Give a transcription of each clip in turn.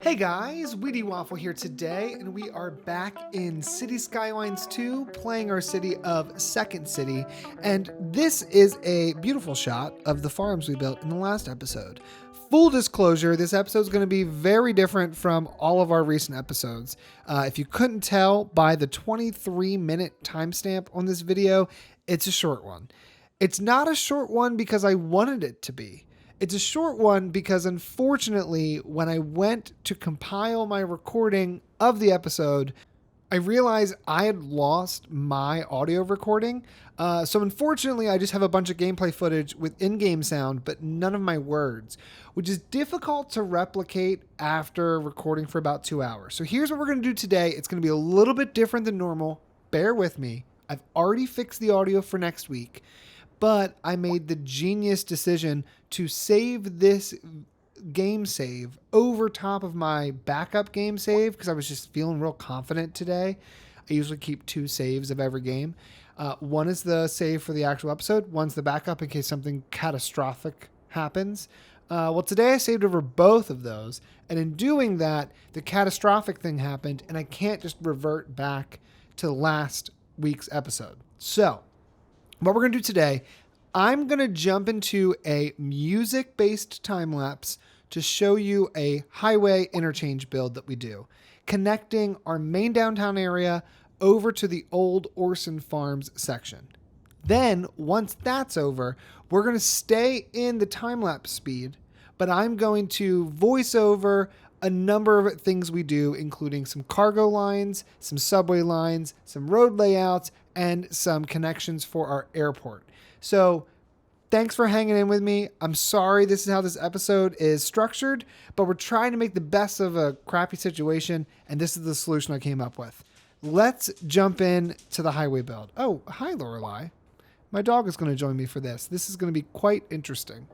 Hey guys, Wheatywaffle here today, and we are back in City Skylines 2, playing our city of Second City, and this is a beautiful shot of the farms we built in the last episode. Full disclosure, this episode is going to be very different from all of our recent episodes. If you couldn't tell by the 23-minute timestamp on this video, it's a short one. It's not a short one because I wanted it to be. It's a short one because, unfortunately, when I went to compile my recording of the episode, I realized I had lost my audio recording. So unfortunately, I just have a bunch of gameplay footage with in-game sound, but none of my words, which is difficult to replicate after recording for about 2 hours. So here's what we're going to do today. It's going to be a little bit different than normal. Bear with me. I've already fixed the audio for next week. But I made the genius decision to save this game save over top of my backup game save because I was just feeling real confident today. I usually keep 2 saves of every game. One is the save for the actual episode. One's the backup in case something catastrophic happens. Well, today I saved over both of those. And in doing that, the catastrophic thing happened and I can't just revert back to last week's episode. So what we're going to do today, I'm going to jump into a music-based time-lapse to show you a highway interchange build that we do, connecting our main downtown area over to the old Orson Farms section. Then, once that's over, we're going to stay in the time-lapse speed, but I'm going to voice over a number of things we do, including some cargo lines, some subway lines, some road layouts, and some connections for our airport. So thanks for hanging in with me. I'm sorry this is how this episode is structured, but we're trying to make the best of a crappy situation, and this is the solution I came up with. Let's jump in to the highway build. Oh, hi, Lorelei. My dog is going to join me for this. This is going to be quite interesting.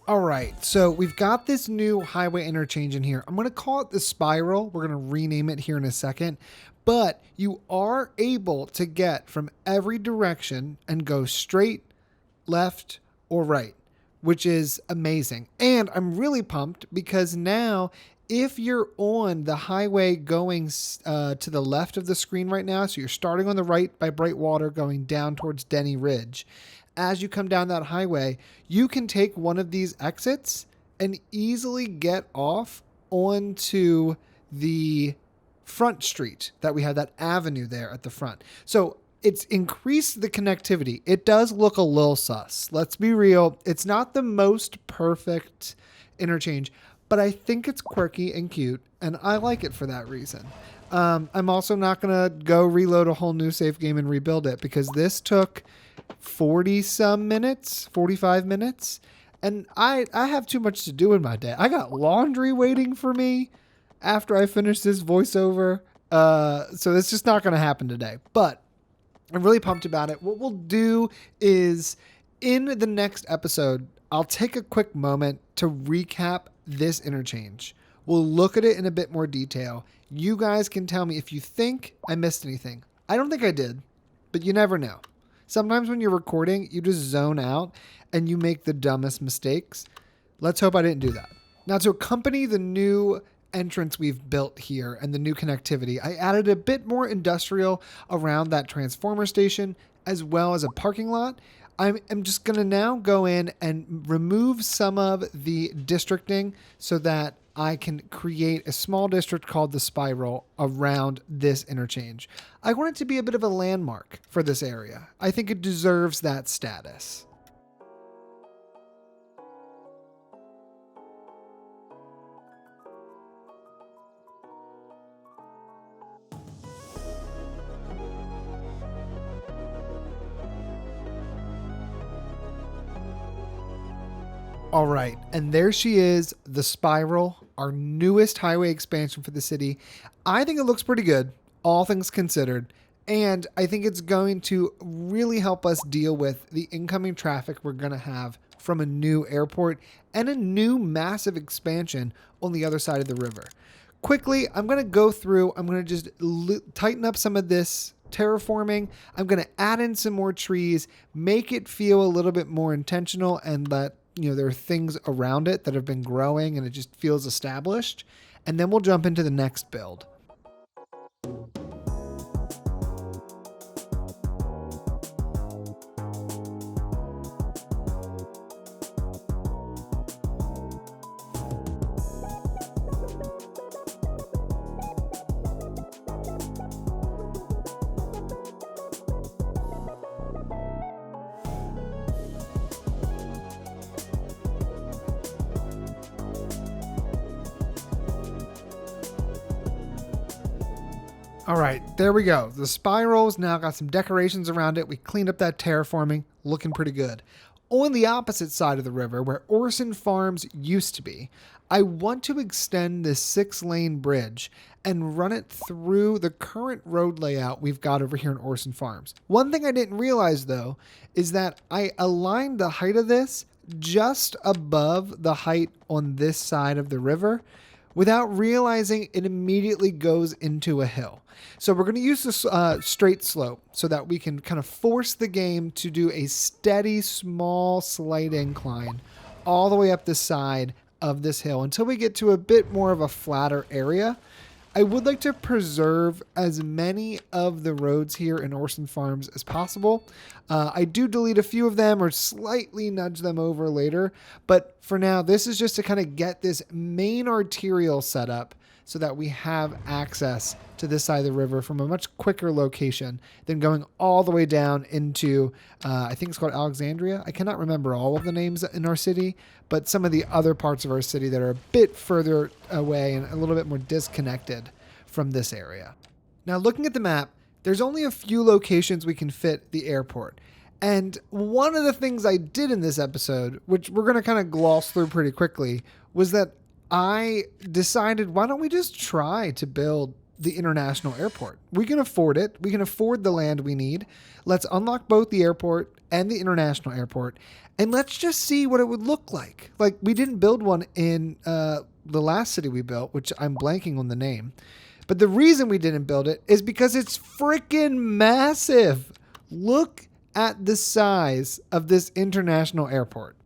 All right, so we've got this new highway interchange in here. I'm going to call it the Spiral. We're going to rename it here in a second. But you are able to get from every direction and go straight, left, or right, which is amazing. And I'm really pumped because now if you're on the highway going to the left of the screen right now, so you're starting on the right by Brightwater going down towards Denny Ridge, as you come down that highway, you can take one of these exits and easily get off onto the front street that we have, that avenue there at the front. So it's increased the connectivity. It does look a little sus. Let's be real. It's not the most perfect interchange, but I think it's quirky and cute, and I like it for that reason. I'm also not going to go reload a whole new save game and rebuild it because this took 45 minutes. And I have too much to do in my day. I got laundry waiting for me after I finish this voiceover. So it's just not going to happen today, but I'm really pumped about it. What we'll do is in the next episode, I'll take a quick moment to recap this interchange. We'll look at it in a bit more detail. You guys can tell me if you think I missed anything. I don't think I did, but you never know. Sometimes when you're recording, you just zone out and you make the dumbest mistakes. Let's hope I didn't do that. Now, to accompany the new entrance we've built here and the new connectivity, I added a bit more industrial around that transformer station as well as a parking lot. I'm just going to now go in and remove some of the districting so that I can create a small district called the Spiral around this interchange. I want it to be a bit of a landmark for this area. I think it deserves that status. All right, and there she is, the Spiral, our newest highway expansion for the city. I think it looks pretty good, all things considered, and I think it's going to really help us deal with the incoming traffic we're going to have from a new airport and a new massive expansion on the other side of the river. Quickly, I'm going to go through, I'm going to just tighten up some of this terraforming. I'm going to add in some more trees, make it feel a little bit more intentional, and let there are things around it that have been growing and it just feels established. And then we'll jump into the next build. All right, there we go. The Spiral's now got some decorations around it. We cleaned up that terraforming, looking pretty good. On the opposite side of the river, where Orson Farms used to be, I want to extend this 6-lane bridge and run it through the current road layout we've got over here in Orson Farms. One thing I didn't realize, though, is that I aligned the height of this just above the height on this side of the river without realizing it immediately goes into a hill. So we're going to use this straight slope so that we can kind of force the game to do a steady, small, slight incline all the way up the side of this hill until we get to a bit more of a flatter area. I would like to preserve as many of the roads here in Orson Farms as possible. I do delete a few of them or slightly nudge them over later, but for now, this is just to kind of get this main arterial set up so that we have access to this side of the river from a much quicker location than going all the way down into, I think it's called Alexandria. I cannot remember all of the names in our city, but some of the other parts of our city that are a bit further away and a little bit more disconnected from this area. Now, looking at the map, there's only a few locations we can fit the airport. And one of the things I did in this episode, which we're going to kind of gloss through pretty quickly, was that I decided, why don't we just try to build the international airport? We can afford it. We can afford the land we need. Let's unlock both the airport and the international airport, and let's just see what it would look like. Like, we didn't build one in the last city we built, which I'm blanking on the name. But the reason we didn't build it is because it's freaking massive. Look at the size of this international airport.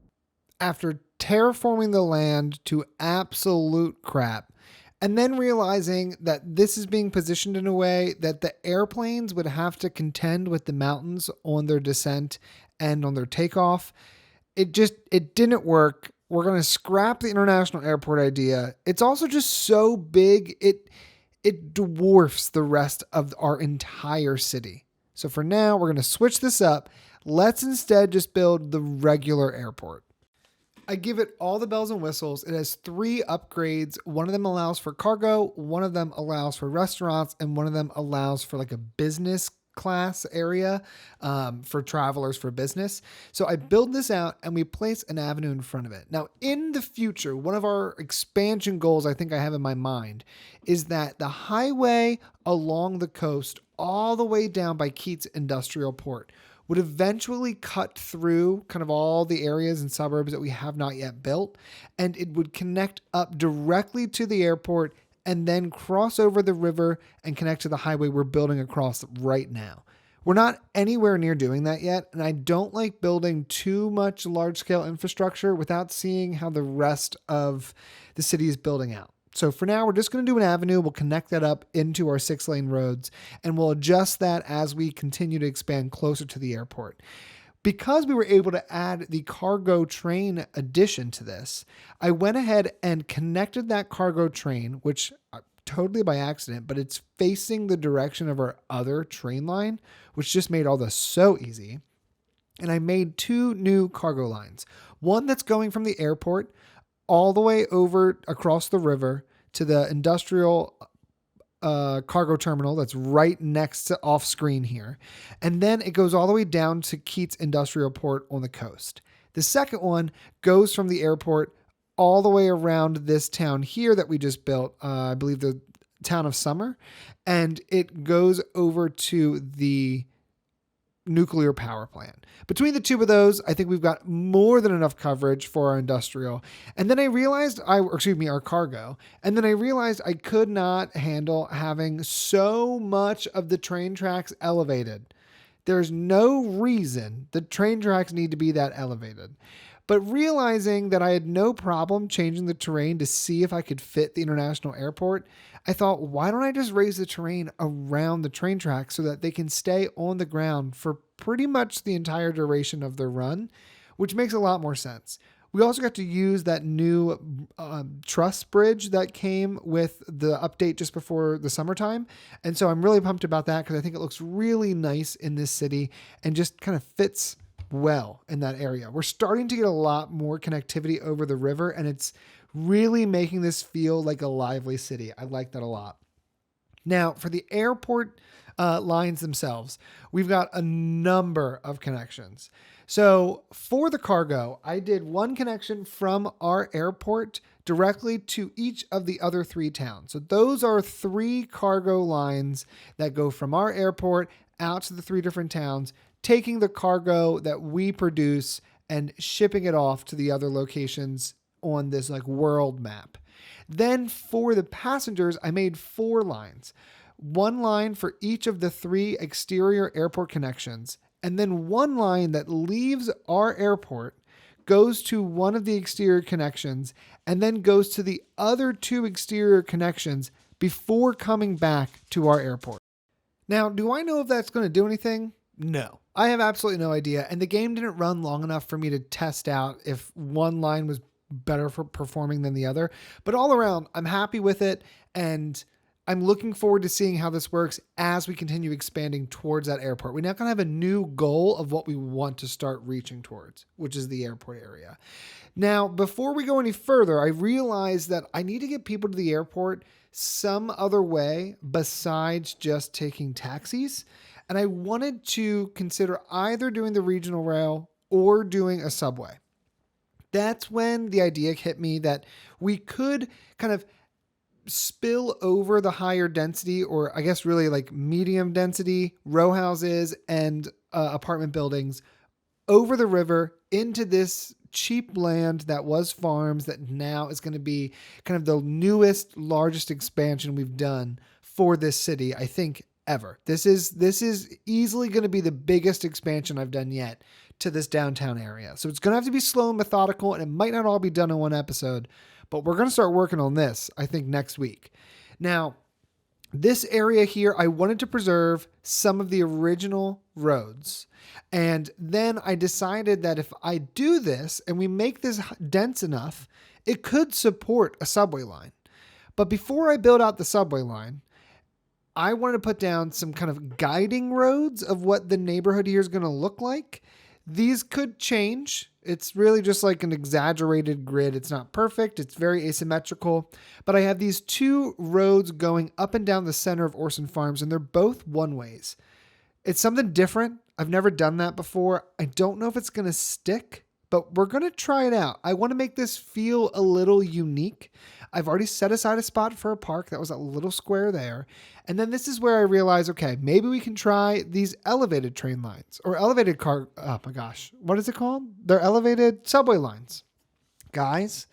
After terraforming the land to absolute crap, and then realizing that this is being positioned in a way that the airplanes would have to contend with the mountains on their descent and on their takeoff, it didn't work. We're going to scrap the international airport idea. It's also just so big, it dwarfs the rest of our entire city. So for now, we're going to switch this up. Let's instead just build the regular airport. I give it all the bells and whistles. It has 3 upgrades. One of them allows for cargo, one of them allows for restaurants, and one of them allows for like a business class area for travelers for business. So I build this out and we place an avenue in front of it. Now, in the future, one of our expansion goals I think I have in my mind is that the highway along the coast all the way down by Keats Industrial Port would eventually cut through kind of all the areas and suburbs that we have not yet built, and it would connect up directly to the airport and then cross over the river and connect to the highway we're building across right now. We're not anywhere near doing that yet, and I don't like building too much large-scale infrastructure without seeing how the rest of the city is building out. So for now, we're just going to do an avenue. We'll connect that up into our 6-lane roads, and we'll adjust that as we continue to expand closer to the airport. Because we were able to add the cargo train addition to this, I went ahead and connected that cargo train, which totally by accident, but it's facing the direction of our other train line, which just made all this so easy. And I made 2 new cargo lines. One that's going from the airport all the way over across the river to the industrial cargo terminal that's right next to off screen here. And then it goes all the way down to Keats Industrial Port on the coast. The second one goes from the airport all the way around this town here that we just built, I believe the town of Summer, and it goes over to the nuclear power plant. Between the 2 of those, I think we've got more than enough coverage for our industrial. And then I realized our cargo. And then I realized I could not handle having so much of the train tracks elevated. There's no reason the train tracks need to be that elevated. But realizing that I had no problem changing the terrain to see if I could fit the international airport, I thought, why don't I just raise the terrain around the train tracks so that they can stay on the ground for pretty much the entire duration of their run, which makes a lot more sense. We also got to use that new truss bridge that came with the update just before the summertime. And so I'm really pumped about that because I think it looks really nice in this city and just kind of fits well in that area. We're starting to get a lot more connectivity over the river, and it's really making this feel like a lively city. I like that a lot. Now, for the airport lines themselves, we've got a number of connections. So for the cargo, I did 1 connection from our airport directly to each of the other 3 towns. So those are 3 cargo lines that go from our airport out to the 3 different towns, taking the cargo that we produce and shipping it off to the other locations on this like world map. Then for the passengers, I made 4 lines. 1 line for each of the 3 exterior airport connections, and then 1 line that leaves our airport, goes to one of the exterior connections, and then goes to the other 2 exterior connections before coming back to our airport. Now, do I know if that's going to do anything? No, I have absolutely no idea. And the game didn't run long enough for me to test out if 1 line was better for performing than the other. But all around, I'm happy with it. And I'm looking forward to seeing how this works as we continue expanding towards that airport. We now kind of have a new goal of what we want to start reaching towards, which is the airport area. Now, before we go any further, I realized that I need to get people to the airport some other way besides just taking taxis. And I wanted to consider either doing the regional rail or doing a subway. That's when the idea hit me that we could kind of spill over the higher density, or I guess really like medium density row houses and apartment buildings over the river into this cheap land that was farms that now is going to be kind of the newest, largest expansion we've done for this city, I think, ever. This is easily going to be the biggest expansion I've done yet to this downtown area. So it's going to have to be slow and methodical, and it might not all be done in one episode, but we're going to start working on this, I think, next week. Now, this area here, I wanted to preserve some of the original roads. And then I decided that if I do this and we make this dense enough, it could support a subway line. But before I build out the subway line, I wanted to put down some kind of guiding roads of what the neighborhood here is going to look like. These could change. It's really just like an exaggerated grid. It's not perfect. It's very asymmetrical. But I have these two roads going up and down the center of Orson Farms, and they're both one-ways. It's something different. I've never done that before. I don't know if it's going to stick, but we're going to try it out. I want to make this feel a little unique. I've already set aside a spot for a park. That was a little square there. And then this is where I realize, okay, maybe we can try these elevated train lines or elevated car. Oh my gosh. What is it called? They're elevated subway lines. Guys,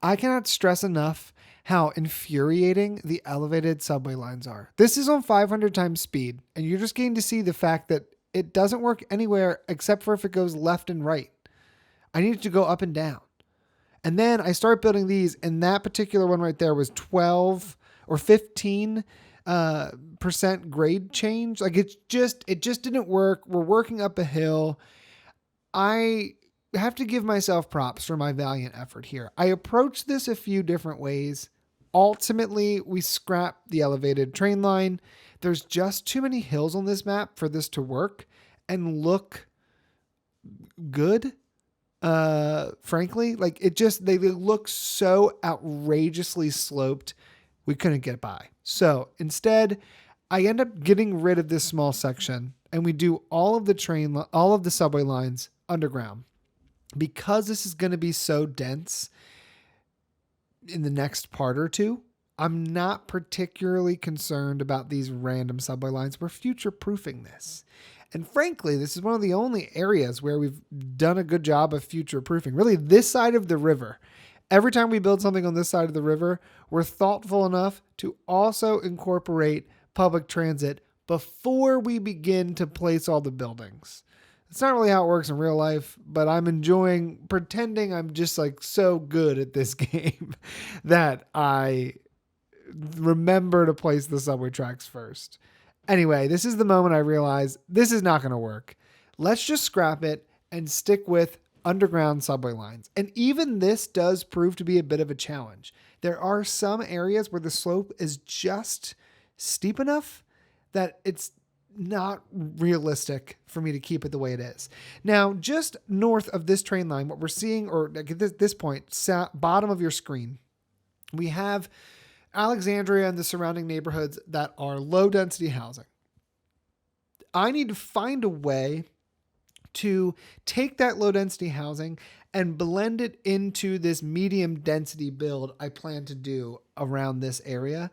I cannot stress enough how infuriating the elevated subway lines are. This is on 500 times speed, and you're just getting to see the fact that it doesn't work anywhere except for if it goes left and right. I need it to go up and down. And then I start building these, and that particular one right there was 12 or 15% grade change. Like it just didn't work. We're working up a hill. I have to give myself props for my valiant effort here. I approached this a few different ways. Ultimately, we scrapped the elevated train line. There's just too many hills on this map for this to work and look good. Frankly, like they look so outrageously sloped. We couldn't get by. So instead, I end up getting rid of this small section, and we do all of the subway lines underground. Because this is going to be so dense in the next part or two, I'm not particularly concerned about these random subway lines. We're future-proofing this. And frankly, this is one of the only areas where we've done a good job of future-proofing. Really, this side of the river. Every time we build something on this side of the river, we're thoughtful enough to also incorporate public transit before we begin to place all the buildings. It's not really how it works in real life, but I'm enjoying pretending I'm just like so good at this game that I remember to place the subway tracks first. Anyway, this is the moment I realize this is not going to work. Let's just scrap it and stick with underground subway lines. And even this does prove to be a bit of a challenge. There are some areas where the slope is just steep enough that it's not realistic for me to keep it the way it is. Now, just north of this train line, what we're seeing, or at this point, bottom of your screen, we have Alexandria and the surrounding neighborhoods that are low density housing. I need to find a way to take that low density housing and blend it into this medium density build I plan to do around this area.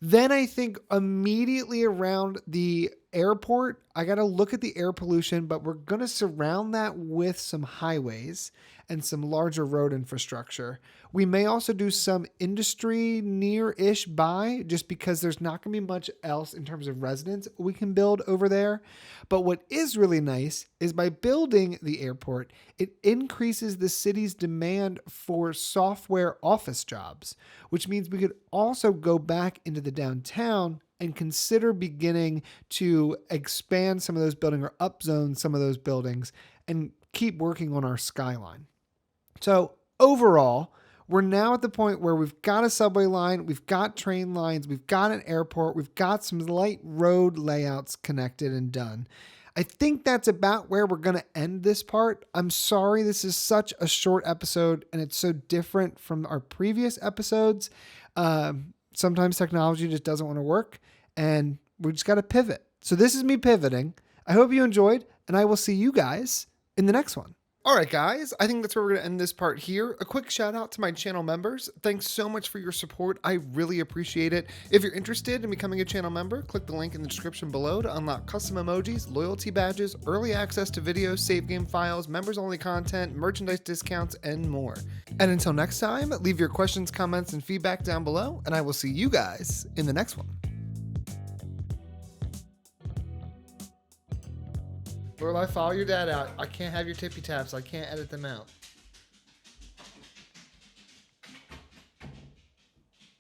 Then I think immediately around the airport, I got to look at the air pollution, but we're going to surround that with some highways and some larger road infrastructure. We may also do some industry near-ish by, just because there's not going to be much else in terms of residents we can build over there. But what is really nice is by building the airport, it increases the city's demand for software office jobs, which means we could also go back into the downtown and consider beginning to expand some of those buildings or upzone some of those buildings and keep working on our skyline. So overall, we're now at the point where we've got a subway line, we've got train lines, we've got an airport, we've got some light road layouts connected and done. I think that's about where we're going to end this part. I'm sorry this is such a short episode and it's so different from our previous episodes. Sometimes technology just doesn't want to work and we just got to pivot. So this is me pivoting. I hope you enjoyed and I will see you guys in the next one. All right, guys, I think that's where we're going to end this part here. A quick shout out to my channel members. Thanks so much for your support. I really appreciate it. If you're interested in becoming a channel member, click the link in the description below to unlock custom emojis, loyalty badges, early access to videos, save game files, members only content, merchandise discounts, and more. And until next time, leave your questions, comments, and feedback down below, and I will see you guys in the next one. Lorelai, follow your dad out. I can't have your tippy taps. I can't edit them out.